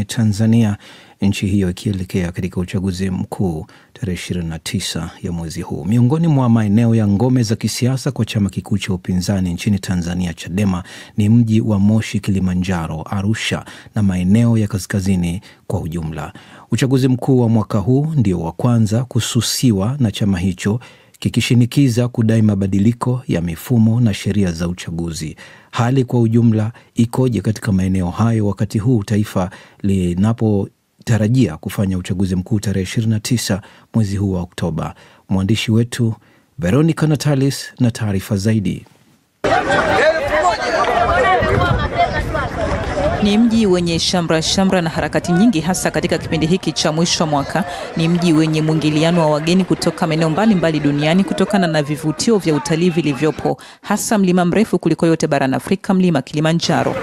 Tanzania, nchi hiyo ikielekea katika uchaguzi mkuu tarehe 29 ya mwezi huu. Miongoni mwa maeneo ya ngome za kisiasa kwa chama kikuu cha upinzani nchini Tanzania Chadema ni mji wa Moshi, Kilimanjaro, Arusha na maeneo ya kaskazini kwa ujumla. Uchaguzi mkuu wa mwaka huu ndio wa kwanza kususiwa na chama hicho, kikishinikiza kudai mabadiliko ya mifumo na sheria za uchaguzi. Hali kwa ujumla ikoje katika maeneo hayo wakati huu taifa linapotarajia kufanya uchaguzi mkuu tarehe 29 mwezi huu wa Oktoba? Mwandishi wetu Veronica Natalis na taarifa zaidi. Ni mji wenye shamra na harakati nyingi, hasa katika kipindi hiki cha mwisho wa mwaka. Ni mji wenye mwingiliano wa wageni kutoka maeneo mbalimbali duniani kutokana na vivutio vya utalii vilivyopo, hasa mlima mrefu kuliko yote barani Afrika, mlima Kilimanjaro.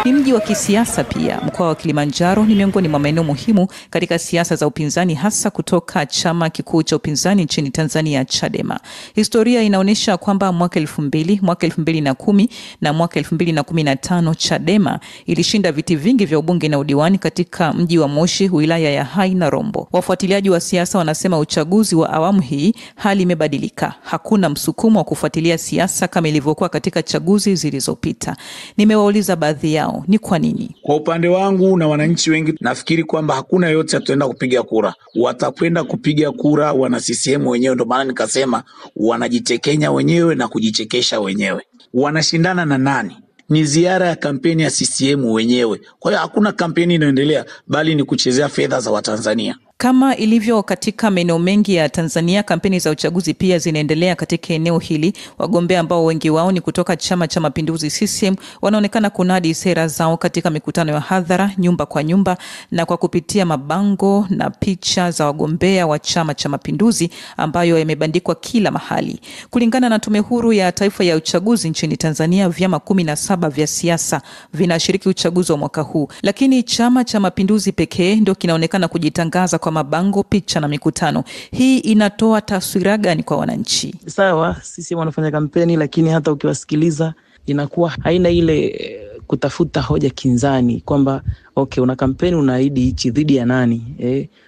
Ni mji wa kisiasa pia. Mkoa wa Kilimanjaro ni miongoni mwa maeneo muhimu katika siasa za upinzani, hasa kutoka chama kikuu cha upinzani nchini Tanzania Chadema. Historia inaonyesha kwamba mwaka 2000, mwaka 2010 na mwaka 2015 Chadema ilishinda viti vingi vya ubunge na udiwani katika mji wa Moshi, wilaya ya Hai na Rombo. Wafuatiliaji wa siasa wanasema uchaguzi wa awamu hii hali imebadilika. Hakuna msukumo wa kufuatilia siasa kama ilivyokuwa katika chaguzi zilizopita. Nimewauliza baadhi yao ni kwa nini. Kwa upande wangu na wananchi wengi, nafikiri kwamba hakuna yote ataenda kupiga kura. Watakwenda kupiga kura wana CCM wenyewe. Ndio maana nikasema wanajitekenya wenyewe na kujichekesha wenyewe. Wanashindana na nani? Ni ziara ya kampeni ya CCM wenyewe. Kwa hiyo hakuna kampeni inaendelea, bali ni kuchezea fedha za Watanzania. Kama ilivyo katika maeneo mengi ya Tanzania, kampeni za uchaguzi pia zinaendelea katika eneo hili. Wagombea ambao wengi wao ni kutoka Chama cha Mapinduzi CCM wanaonekana kunadi sera zao katika mikutano ya hadhara, nyumba kwa nyumba, na kwa kupitia mabango na picha za wagombea wa Chama cha Mapinduzi ambayo yamebandikwa kila mahali. Kulingana na Tume Huru ya Taifa ya Uchaguzi nchini Tanzania, vyama 17 vya siasa vinashiriki uchaguzi wa mwaka huu, lakini Chama cha Mapinduzi pekee ndio kinaonekana kujitangaza kwa mabango, picha na mikutano. Hii inatoa taswira gani kwa wananchi? Sawa, sisi wanafanya kampeni, lakini hata ukiwasikiliza inakuwa haina ile kutafuta hoja kinzani kwamba okay, una kampeni unaahidi hichi dhidi ya nani?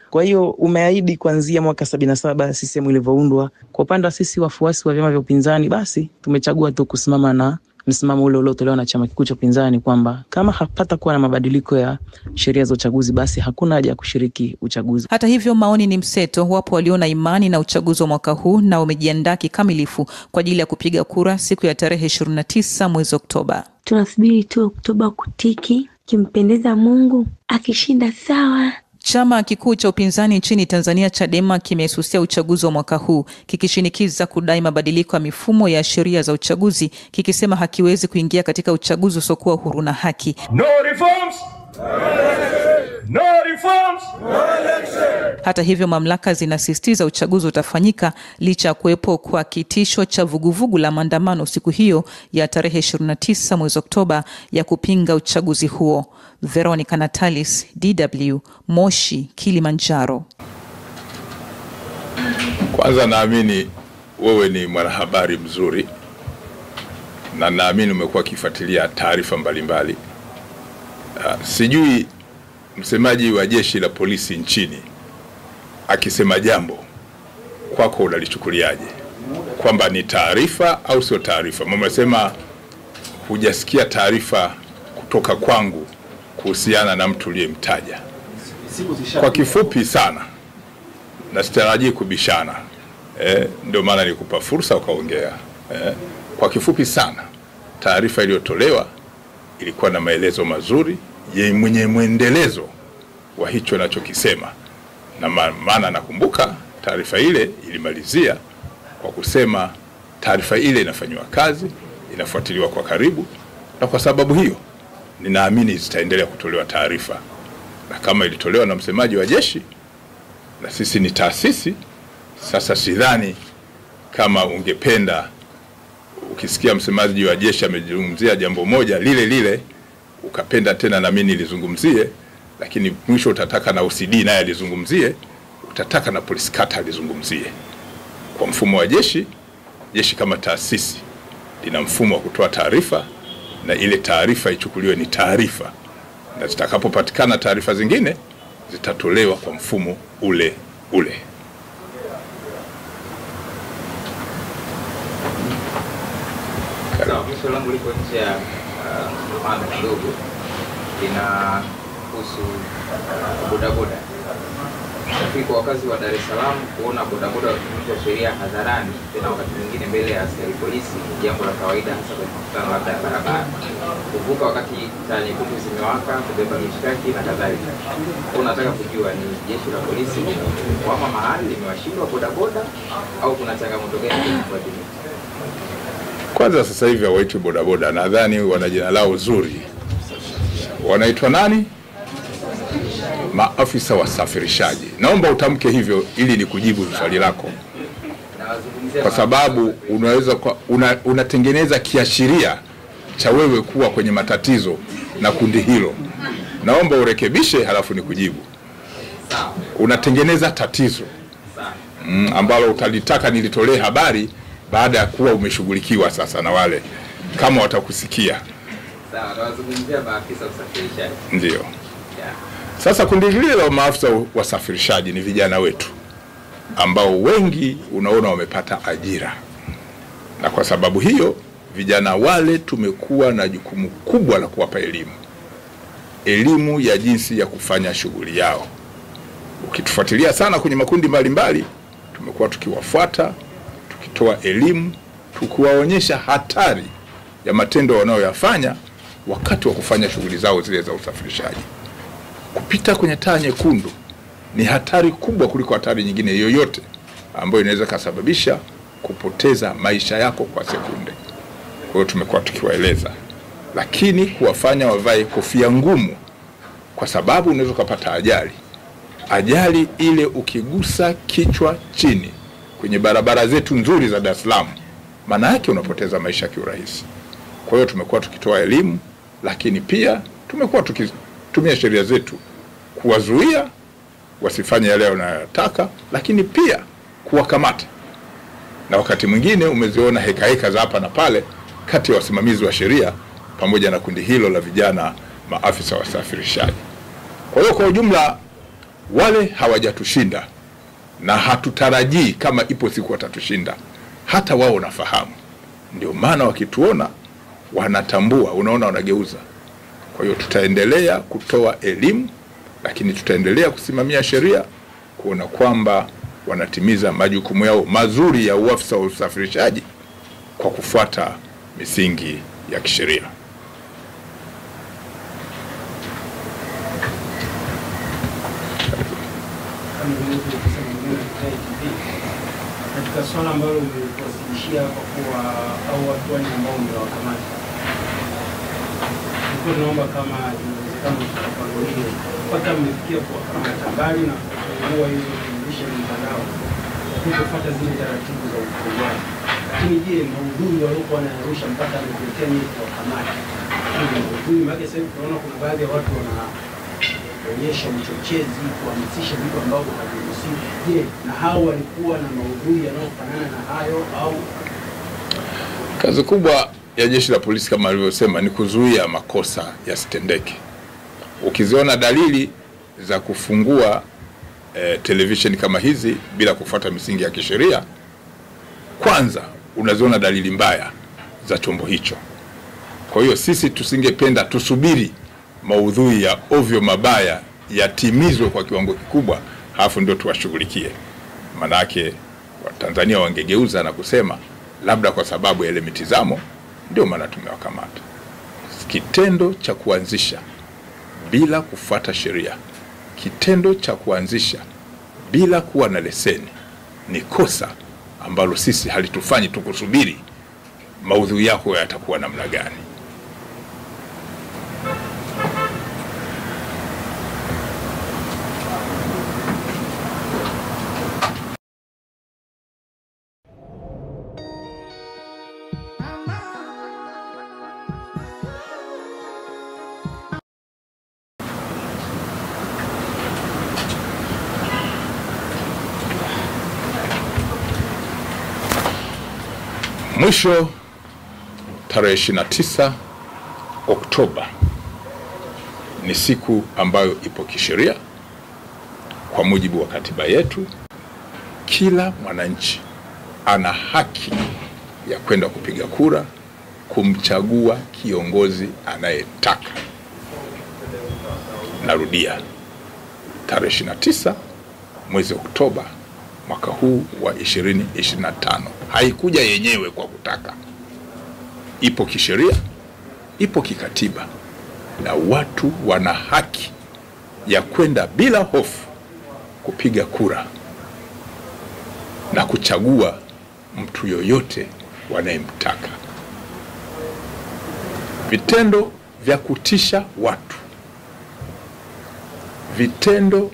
Kwa hiyo umeahidi kuanzia mwaka 77 CCM ilivyoundwa. Kwa upande wa sisi wafuasi wa vyama vya upinzani, basi tumechagua tu kusimama na msimamo ule uliotolewa na chama kikuu cha upinzani kwamba kama hapata kuwa na mabadiliko ya sheria za uchaguzi, basi hakuna haja ya kushiriki uchaguzi. Hata hivyo, maoni ni mseto. Wapo walio na imani na uchaguzi wa mwaka huu na wamejiandaa kikamilifu kwa ajili ya kupiga kura siku ya tarehe 29 mwezi Oktoba. Tunasubiri tu Oktoba kutiki, kimpendeza Mungu, akishinda sawa. Chama kikuu cha upinzani nchini Tanzania Chadema kimesusia uchaguzi wa mwaka huu, kikishinikiza kudai mabadiliko ya mifumo ya sheria za uchaguzi, kikisema hakiwezi kuingia katika uchaguzi usiokuwa huru na haki. No reforms, no reforms, no election. Hata hivyo, mamlaka zinasisitiza uchaguzi utafanyika licha ya kuwepo kwa kitisho cha vuguvugu la maandamano siku hiyo ya tarehe 29 mwezi Oktoba ya kupinga uchaguzi huo. Veronica Natalis, DW, Moshi, Kilimanjaro. Kwanza naamini wewe ni mwanahabari mzuri na naamini umekuwa kifuatilia taarifa mbalimbali. Sijui msemaji wa jeshi la polisi nchini akisema jambo kwako unalichukuliaje? Kwamba ni taarifa au sio taarifa? Mmesema hujasikia taarifa kutoka kwangu kuhusiana na mtu uliyemtaja. Kwa kifupi sana, na sitarajii kubishana, ndio maana nilikupa fursa ukaongea. Kwa kifupi sana, taarifa iliyotolewa ilikuwa na maelezo mazuri yenye mwendelezo wa hicho nachokisema. Na maana nakumbuka taarifa ile ilimalizia kwa kusema taarifa ile inafanywa kazi, inafuatiliwa kwa karibu, na kwa sababu hiyo ninaamini zitaendelea kutolewa taarifa. Na kama ilitolewa na msemaji wa jeshi, na sisi ni taasisi, sasa sidhani kama ungependa ukisikia msemaji wa jeshi amezungumzia jambo moja lile ukapenda tena na mimi nilizungumzie, lakini mwisho utataka na OCD naye alizungumzie, utataka na polisi kata alizungumzie. Kwa mfumo wa jeshi kama taasisi lina mfumo wa kutoa taarifa, na ile taarifa ichukuliwe ni taarifa na zitakapopatikana taarifa zingine zitatolewa kwa mfumo ule ule. Swali langu liko nje ya mada kidogo, linahusu bodaboda. Kwa wakazi wa Dar es Salaam kuona bodaboda wakivuka sheria hadharani, tena wakati mwingine mbele ya askari polisi, ni jambo la kawaida, hasa kwenye mkutano labda ya barabara. Kuvuka wakati taa nyekundu zimewaka, kubeba mishikaki na kadhalika. Nataka kujua ni jeshi la polisi limekwama mahali, limewashindwa bodaboda, au kuna changamoto gani kwa jamii? Kwanza sasa hivi hawaitwi bodaboda, nadhani wana jina lao zuri. Wanaitwa nani? Maafisa wasafirishaji. Naomba utamke hivyo ili nikujibu swali lako, kwa sababu unaweza unatengeneza kiashiria cha wewe kuwa kwenye matatizo na kundi hilo. Naomba urekebishe halafu nikujibu. Unatengeneza tatizo ambalo utalitaka nilitolee habari baada ya kuwa umeshughulikiwa sasa na wale kama watakusikia. Sawa, nawazungumzia maafisa wasafirishaji. Ndio. Sasa kundi hili la maafisa wasafirishaji ni vijana wetu ambao wengi unaona wamepata ajira. Na kwa sababu hiyo vijana wale tumekuwa na jukumu kubwa la kuwapa elimu ya jinsi ya kufanya shughuli yao. Ukitufuatilia sana kwenye makundi mbalimbali, tumekuwa tukiwafuata, tukitoa elimu, tukiwaonyesha hatari ya matendo wanayoyafanya wakati wa kufanya shughuli zao zile za usafirishaji. Kupita kwenye taa nyekundu ni hatari kubwa kuliko hatari nyingine yoyote ambayo inaweza kusababisha kupoteza maisha yako kwa sekunde. Kwa hiyo tumekuwa tukiwaeleza, lakini kuwafanya wavae kofia ngumu, kwa sababu unaweza kupata ajali. Ajali ile ukigusa kichwa chini kwenye barabara zetu nzuri za Dar es Salaam, maana yake unapoteza maisha kiurahisi. Kwa hiyo tumekuwa tukitoa elimu, lakini pia tumekuwa tukitumia sheria zetu kuwazuia wasifanye yale wanayotaka, lakini pia kuwakamata. Na wakati mwingine umeziona heka za hapa na pale kati ya wasimamizi wa sheria pamoja na kundi hilo la vijana maafisa wasafirishaji. Kwa hiyo kwa ujumla wale hawajatushinda na hatutarajii kama ipo siku watatushinda. Hata wao wanafahamu. Ndio maana wakituona wanatambua, unaona wanageuza. Kwa hiyo tutaendelea kutoa elimu, lakini tutaendelea kusimamia sheria kuona kwamba wanatimiza majukumu yao mazuri ya uafisa wa usafirishaji kwa kufuata misingi ya kisheria. Katika swala ambalo umewasilishia kwa kuwa au watu wale ambao mmewakamata, naomba kama inawezekana tukafafanulie mpaka mmefikia kuwakamata, mbali na kuwa hizo kuendesha mtandao kufuata zile taratibu za ufunguaji, lakini je, maudhui waliokuwa wanarusha mpaka ametetea nini kuwakamata? Maudhui maana sasa tunaona kuna baadhi ya watu wanaonyesha uchochezi, kuhamasisha vitu ambavyo haviruhusiwi. Je, na hao walikuwa na maudhui yanayofanana na hayo au? Kazi kubwa ya jeshi la polisi kama alivyosema ni kuzuia makosa yasitendeke. Ukiziona dalili za kufungua television kama hizi bila kufuata misingi ya kisheria, kwanza unaziona dalili mbaya za chombo hicho. Kwa hiyo sisi tusingependa tusubiri maudhui ya ovyo mabaya yatimizwe kwa kiwango kikubwa halafu ndio tuwashughulikie. Manake Watanzania wangegeuza na kusema labda kwa sababu ya ile mitizamo ndio maana tumewakamata. Kitendo cha kuanzisha bila kufuata sheria, kitendo cha kuanzisha bila kuwa na leseni ni kosa ambalo sisi halitufanyi tukusubiri maudhui yako yatakuwa namna gani. Mwisho tarehe 29 Oktoba ni siku ambayo ipo kisheria. Kwa mujibu wa katiba yetu, kila mwananchi ana haki ya kwenda kupiga kura kumchagua kiongozi anayetaka. Narudia, tarehe 29 mwezi Oktoba mwaka huu wa 2025. Haikuja yenyewe kwa kutaka. Ipo kisheria, ipo kikatiba, na watu wana haki ya kwenda bila hofu kupiga kura na kuchagua mtu yoyote wanayemtaka. Vitendo vya kutisha watu, vitendo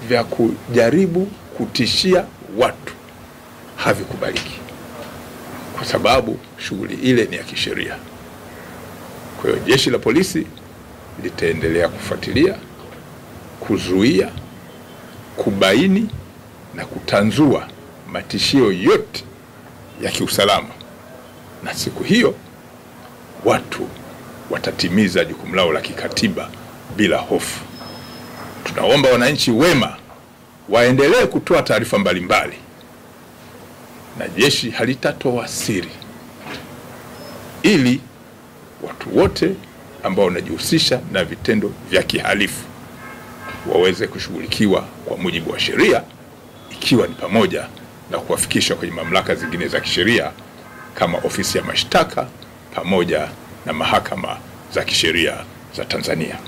vya kujaribu kutishia watu havikubaliki, kwa sababu shughuli ile ni ya kisheria. Kwa hiyo jeshi la polisi litaendelea kufuatilia, kuzuia, kubaini na kutanzua matishio yote ya kiusalama, na siku hiyo watu watatimiza jukumu lao la kikatiba bila hofu. Tunaomba wananchi wema waendelee kutoa taarifa mbalimbali, na jeshi halitatoa siri, ili watu wote ambao wanajihusisha na vitendo vya kihalifu waweze kushughulikiwa kwa mujibu wa sheria, ikiwa ni pamoja na kuwafikishwa kwenye mamlaka zingine za kisheria kama ofisi ya mashtaka pamoja na mahakama za kisheria za Tanzania.